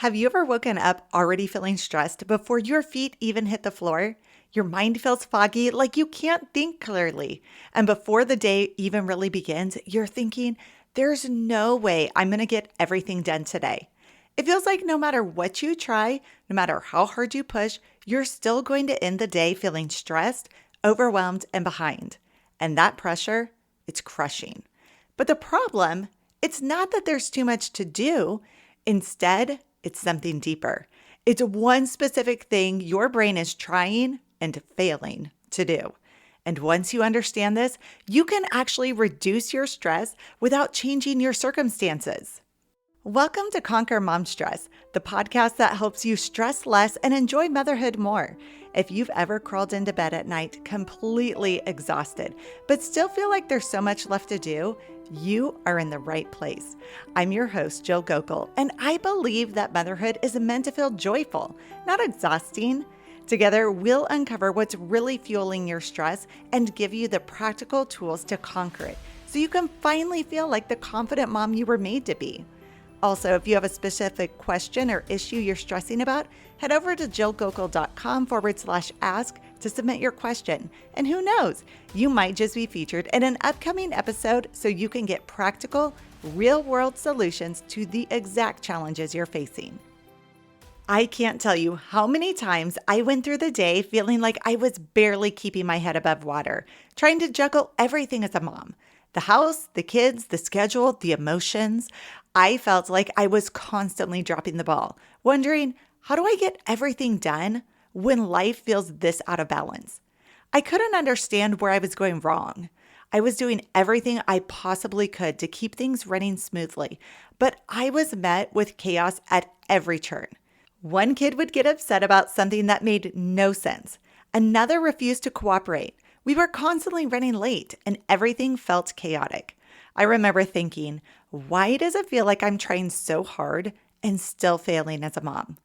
Have you ever woken up already feeling stressed before your feet even hit the floor? Your mind feels foggy, like you can't think clearly. And before the day even really begins, you're thinking, there's no way I'm going to get everything done today. It feels like no matter what you try, no matter how hard you push, you're still going to end the day feeling stressed, overwhelmed, and behind. And that pressure, it's crushing. But the problem, it's not that there's too much to do. Instead, it's something deeper. It's one specific thing your brain is trying and failing to do. And once you understand this, you can actually reduce your stress without changing your circumstances. Welcome to Conquer Mom Stress, the podcast that helps you stress less and enjoy motherhood more. If you've ever crawled into bed at night completely exhausted, but still feel like there's so much left to do, you are in the right place. I'm your host, Jill Gokul, and I believe that motherhood is meant to feel joyful, not exhausting. Together, we'll uncover what's really fueling your stress and give you the practical tools to conquer it so you can finally feel like the confident mom you were made to be. Also, if you have a specific question or issue you're stressing about, head over to jillgokul.com/ask to submit your question. And who knows, you might just be featured in an upcoming episode so you can get practical, real-world solutions to the exact challenges you're facing. I can't tell you how many times I went through the day feeling like I was barely keeping my head above water, trying to juggle everything as a mom. The house, the kids, the schedule, the emotions. I felt like I was constantly dropping the ball, wondering, how do I get everything done when life feels this out of balance? I couldn't understand where I was going wrong. I was doing everything I possibly could to keep things running smoothly, but I was met with chaos at every turn. One kid would get upset about something that made no sense. Another refused to cooperate. We were constantly running late and everything felt chaotic. I remember thinking, why does it feel like I'm trying so hard and still failing as a mom?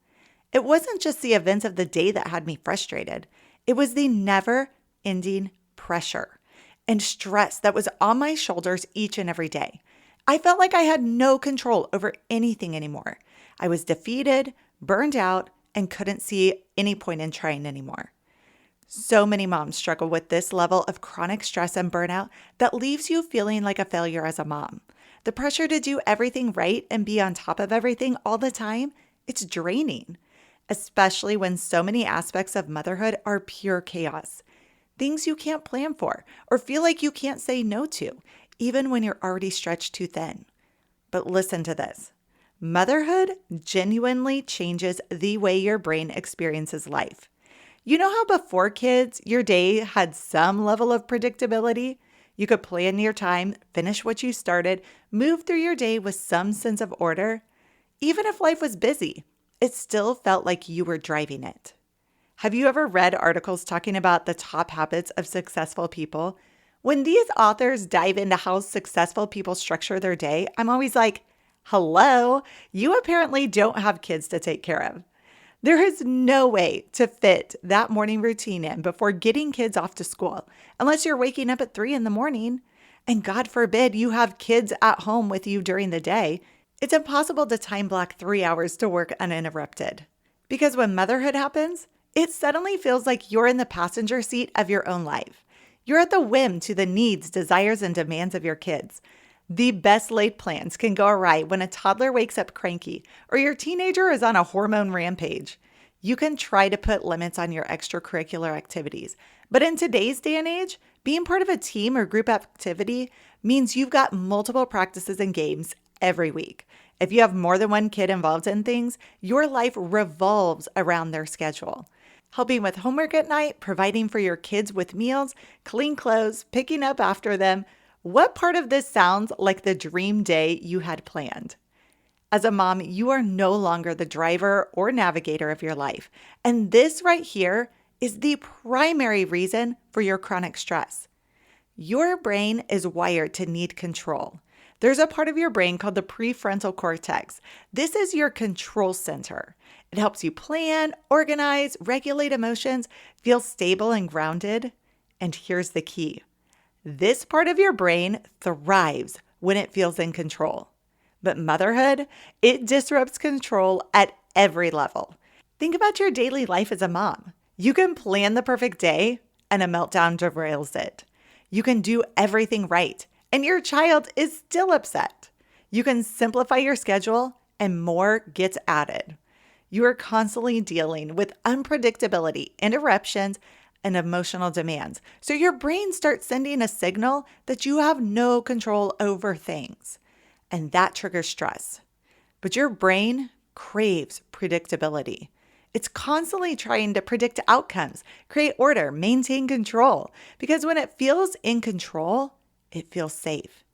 It wasn't just the events of the day that had me frustrated. It was the never-ending pressure and stress that was on my shoulders each and every day. I felt like I had no control over anything anymore. I was defeated, burned out, and couldn't see any point in trying anymore. So many moms struggle with this level of chronic stress and burnout that leaves you feeling like a failure as a mom. The pressure to do everything right and be on top of everything all the time, it's draining, especially when so many aspects of motherhood are pure chaos. Things you can't plan for or feel like you can't say no to, even when you're already stretched too thin. But listen to this. Motherhood genuinely changes the way your brain experiences life. You know how before kids, your day had some level of predictability? You could plan your time, finish what you started, move through your day with some sense of order. Even if life was busy, it still felt like you were driving it. Have you ever read articles talking about the top habits of successful people? When these authors dive into how successful people structure their day, I'm always like, hello, you apparently don't have kids to take care of. There is no way to fit that morning routine in before getting kids off to school, unless you're waking up at 3 a.m. And God forbid you have kids at home with you during the day. It's impossible to time block 3 hours to work uninterrupted. Because when motherhood happens, it suddenly feels like you're in the passenger seat of your own life. You're at the whim to the needs, desires, and demands of your kids. The best laid plans can go awry when a toddler wakes up cranky or your teenager is on a hormone rampage. You can try to put limits on your extracurricular activities, but in today's day and age, being part of a team or group activity means you've got multiple practices and games every week. If you have more than one kid involved in things, your life revolves around their schedule. Helping with homework at night, providing for your kids with meals, clean clothes, picking up after them. What part of this sounds like the dream day you had planned? As a mom, you are no longer the driver or navigator of your life. And this right here is the primary reason for your chronic stress. Your brain is wired to need control. There's a part of your brain called the prefrontal cortex. This is your control center. It helps you plan, organize, regulate emotions, feel stable and grounded. And here's the key. This part of your brain thrives when it feels in control. But motherhood, it disrupts control at every level. Think about your daily life as a mom. You can plan the perfect day and a meltdown derails it. You can do everything right and your child is still upset. You can simplify your schedule and more gets added. You are constantly dealing with unpredictability, interruptions, and emotional demands. So your brain starts sending a signal that you have no control over things. And that triggers stress. But your brain craves predictability. It's constantly trying to predict outcomes, create order, maintain control. Because when it feels in control, it feels safe.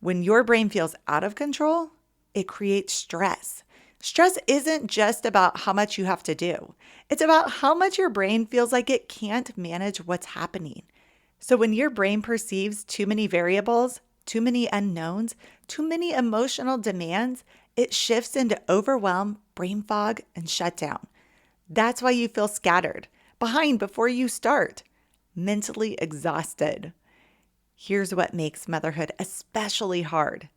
When your brain feels out of control, it creates stress. Stress isn't just about how much you have to do. It's about how much your brain feels like it can't manage what's happening. So when your brain perceives too many variables, too many unknowns, too many emotional demands, it shifts into overwhelm, brain fog, and shutdown. That's why you feel scattered, behind before you start, mentally exhausted. Here's what makes motherhood especially hard.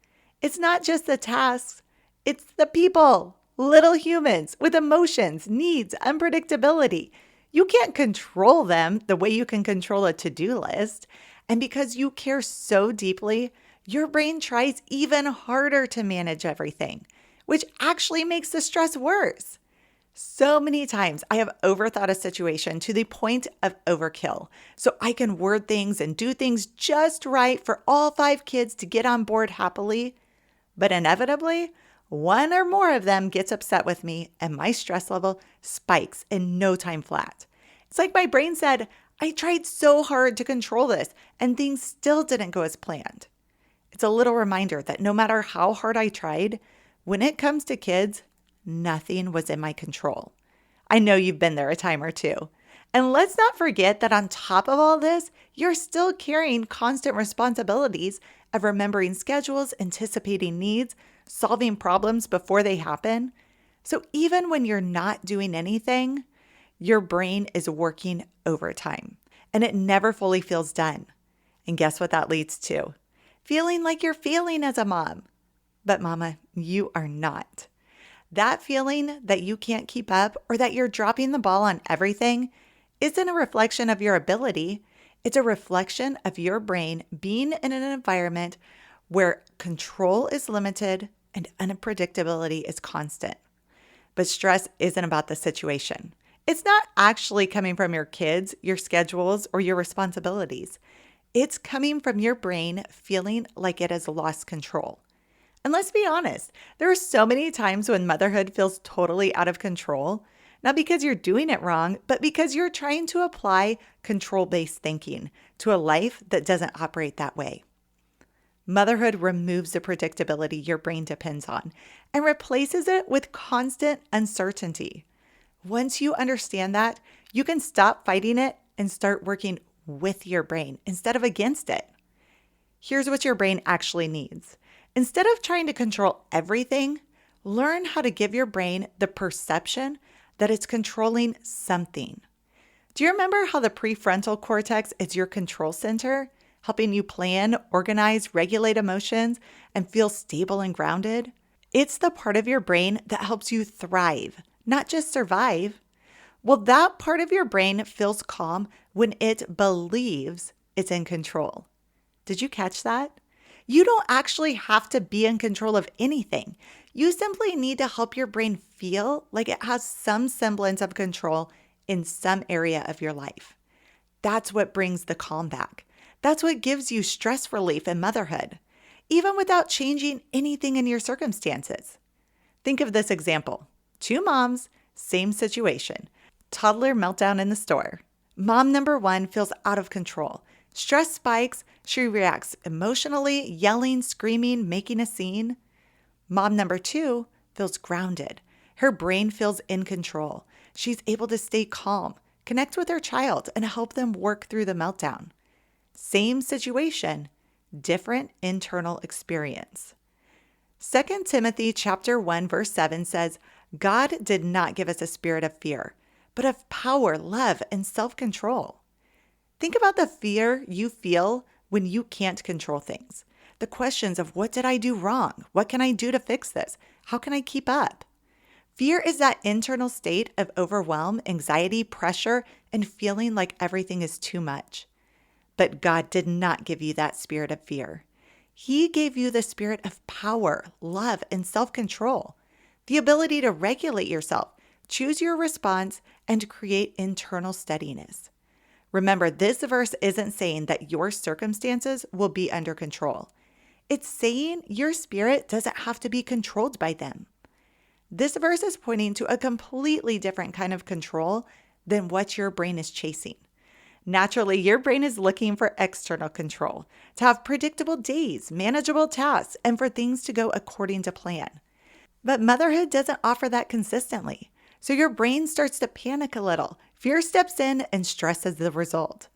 It's not just the tasks, it's the people, little humans with emotions, needs, unpredictability. You can't control them the way you can control a to-do list. And because you care so deeply, your brain tries even harder to manage everything, which actually makes the stress worse. So many times I have overthought a situation to the point of overkill, so I can word things and do things just right for all 5 kids to get on board happily. But inevitably, one or more of them gets upset with me and my stress level spikes in no time flat. It's like my brain said, I tried so hard to control this and things still didn't go as planned. It's a little reminder that no matter how hard I tried, when it comes to kids, nothing was in my control. I know you've been there a time or two. And let's not forget that on top of all this, you're still carrying constant responsibilities of remembering schedules, anticipating needs, solving problems before they happen. So even when you're not doing anything, your brain is working overtime and it never fully feels done. And guess what that leads to? Feeling like you're failing as a mom. But mama, you are not. That feeling that you can't keep up or that you're dropping the ball on everything isn't a reflection of your ability. It's a reflection of your brain being in an environment where control is limited and unpredictability is constant. But stress isn't about the situation. It's not actually coming from your kids, your schedules, or your responsibilities. It's coming from your brain feeling like it has lost control. And let's be honest, there are so many times when motherhood feels totally out of control, not because you're doing it wrong, but because you're trying to apply control-based thinking to a life that doesn't operate that way. Motherhood removes the predictability your brain depends on and replaces it with constant uncertainty. Once you understand that, you can stop fighting it and start working with your brain instead of against it. Here's what your brain actually needs. Instead of trying to control everything, learn how to give your brain the perception that it's controlling something. Do you remember how the prefrontal cortex is your control center, helping you plan, organize, regulate emotions, and feel stable and grounded? It's the part of your brain that helps you thrive, not just survive. Well, that part of your brain feels calm when it believes it's in control. Did you catch that? You don't actually have to be in control of anything. You simply need to help your brain feel like it has some semblance of control in some area of your life. That's what brings the calm back. That's what gives you stress relief in motherhood, even without changing anything in your circumstances. Think of this example. 2 moms, same situation. Toddler meltdown in the store. Mom number 1 feels out of control. Stress spikes, she reacts emotionally, yelling, screaming, making a scene. Mom number 2 feels grounded. Her brain feels in control. She's able to stay calm, connect with her child, and help them work through the meltdown. Same situation, different internal experience. 2 Timothy chapter 1, verse 7 says, God did not give us a spirit of fear, but of power, love, and self-control. Think about the fear you feel when you can't control things. The questions of what did I do wrong? What can I do to fix this? How can I keep up? Fear is that internal state of overwhelm, anxiety, pressure, and feeling like everything is too much. But God did not give you that spirit of fear. He gave you the spirit of power, love, and self-control, the ability to regulate yourself, choose your response, and create internal steadiness. Remember, this verse isn't saying that your circumstances will be under control. It's saying your spirit doesn't have to be controlled by them. This verse is pointing to a completely different kind of control than what your brain is chasing. Naturally, your brain is looking for external control, to have predictable days, manageable tasks, and for things to go according to plan. But motherhood doesn't offer that consistently. So your brain starts to panic a little. Fear steps in and stress is the result.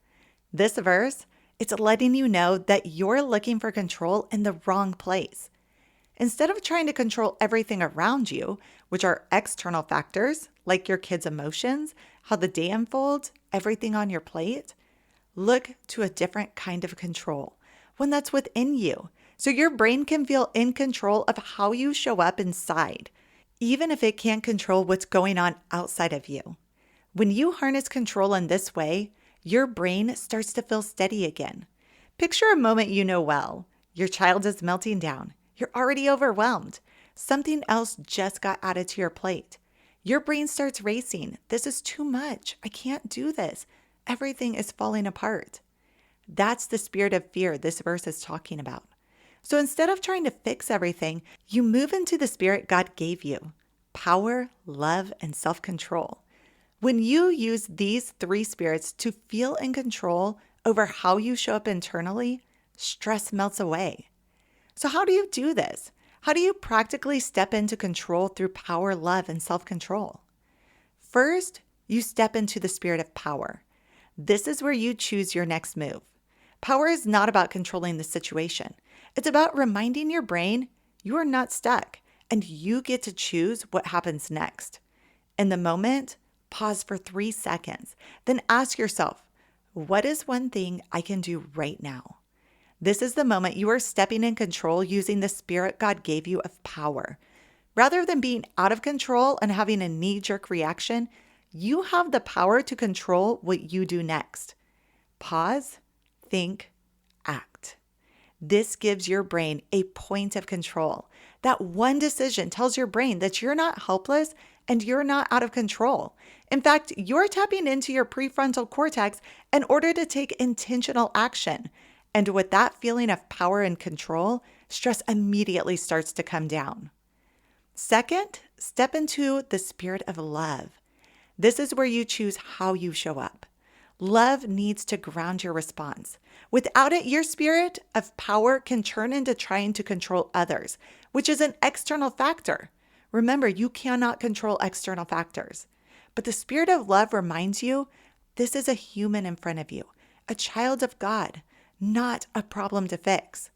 This verse, it's letting you know that you're looking for control in the wrong place. Instead of trying to control everything around you, which are external factors like your kids' emotions, how the day unfolds, everything on your plate, look to a different kind of control, one that's within you, so your brain can feel in control of how you show up inside, even if it can't control what's going on outside of you. When you harness control in this way, your brain starts to feel steady again. Picture a moment you know well. Your child is melting down. You're already overwhelmed. Something else just got added to your plate. Your brain starts racing. This is too much. I can't do this. Everything is falling apart. That's the spirit of fear this verse is talking about. So instead of trying to fix everything, you move into the spirit God gave you: power, love, and self-control. When you use these three spirits to feel in control over how you show up internally, stress melts away. So how do you do this? How do you practically step into control through power, love, and self-control? First, you step into the spirit of power. This is where you choose your next move. Power is not about controlling the situation. It's about reminding your brain you are not stuck and you get to choose what happens next. In the moment, pause for 3 seconds, then ask yourself, what is one thing I can do right now? This is the moment you are stepping in control using the spirit God gave you of power. Rather than being out of control and having a knee-jerk reaction, you have the power to control what you do next. Pause, think, act. This gives your brain a point of control. That one decision tells your brain that you're not helpless and you're not out of control. In fact, you're tapping into your prefrontal cortex in order to take intentional action. And with that feeling of power and control, stress immediately starts to come down. Second, step into the spirit of love. This is where you choose how you show up. Love needs to ground your response. Without it, your spirit of power can turn into trying to control others, which is an external factor. Remember, you cannot control external factors. But the spirit of love reminds you this is a human in front of you, a child of God, not a problem to fix.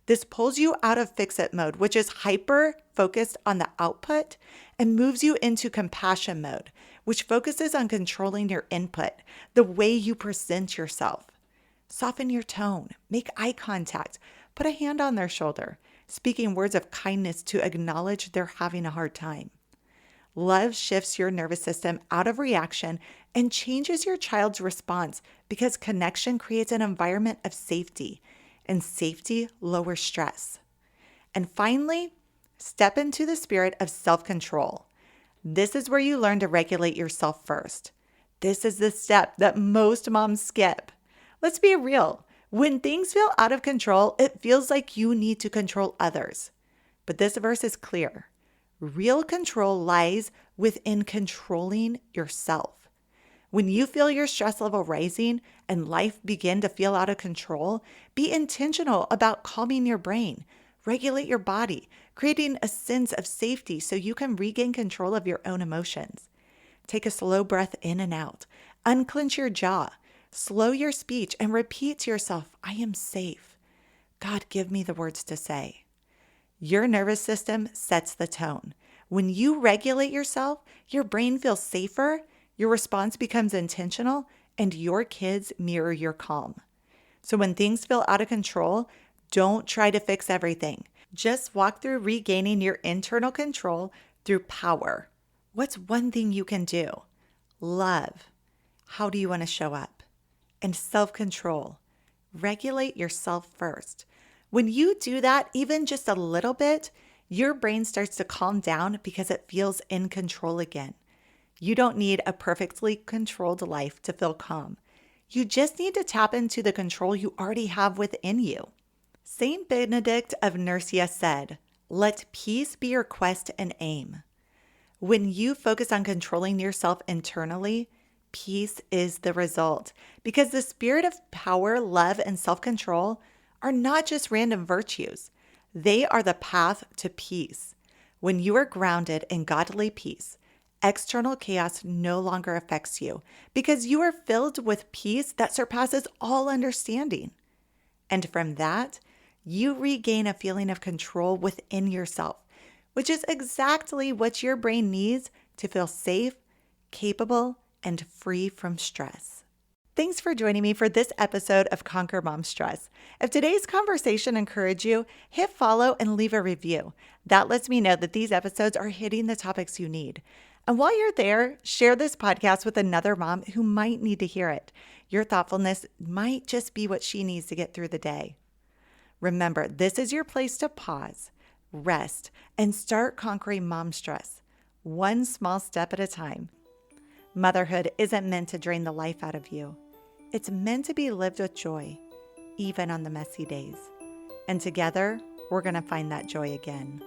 This pulls you out of fix-it mode, which is hyper-focused on the output, and moves you into compassion mode, which focuses on controlling your input, the way you present yourself. Soften your tone, make eye contact, put a hand on their shoulder, speaking words of kindness to acknowledge they're having a hard time. Love shifts your nervous system out of reaction and changes your child's response because connection creates an environment of safety, and safety lowers stress. And finally, step into the spirit of self-control. This is where you learn to regulate yourself first. This is the step that most moms skip. Let's be real. When things feel out of control, it feels like you need to control others. But this verse is clear. Real control lies within controlling yourself. When you feel your stress level rising and life begin to feel out of control, be intentional about calming your brain, regulate your body, creating a sense of safety so you can regain control of your own emotions. Take a slow breath in and out, unclench your jaw, slow your speech, and repeat to yourself, I am safe. God, give me the words to say. Your nervous system sets the tone. When you regulate yourself, your brain feels safer, your response becomes intentional, and your kids mirror your calm. So when things feel out of control, don't try to fix everything. Just walk through regaining your internal control through power, What's one thing you can do? Love. How do you want to show up? And self-control. Regulate yourself first. When you do that, even just a little bit, your brain starts to calm down because it feels in control again. You don't need a perfectly controlled life to feel calm. You just need to tap into the control you already have within you. Saint Benedict of Nursia said, "Let peace be your quest and aim." When you focus on controlling yourself internally, peace is the result, because the spirit of power, love, and self-control are not just random virtues. They are the path to peace. When you are grounded in godly peace, external chaos no longer affects you because you are filled with peace that surpasses all understanding. And from that, you regain a feeling of control within yourself, which is exactly what your brain needs to feel safe, capable, and free from stress. Thanks for joining me for this episode of Conquer Mom Stress. If today's conversation encouraged you, hit follow and leave a review. That lets me know that these episodes are hitting the topics you need. And while you're there, share this podcast with another mom who might need to hear it. Your thoughtfulness might just be what she needs to get through the day. Remember, this is your place to pause, rest, and start conquering mom stress, one small step at a time. Motherhood isn't meant to drain the life out of you. It's meant to be lived with joy, even on the messy days. And together, we're going to find that joy again.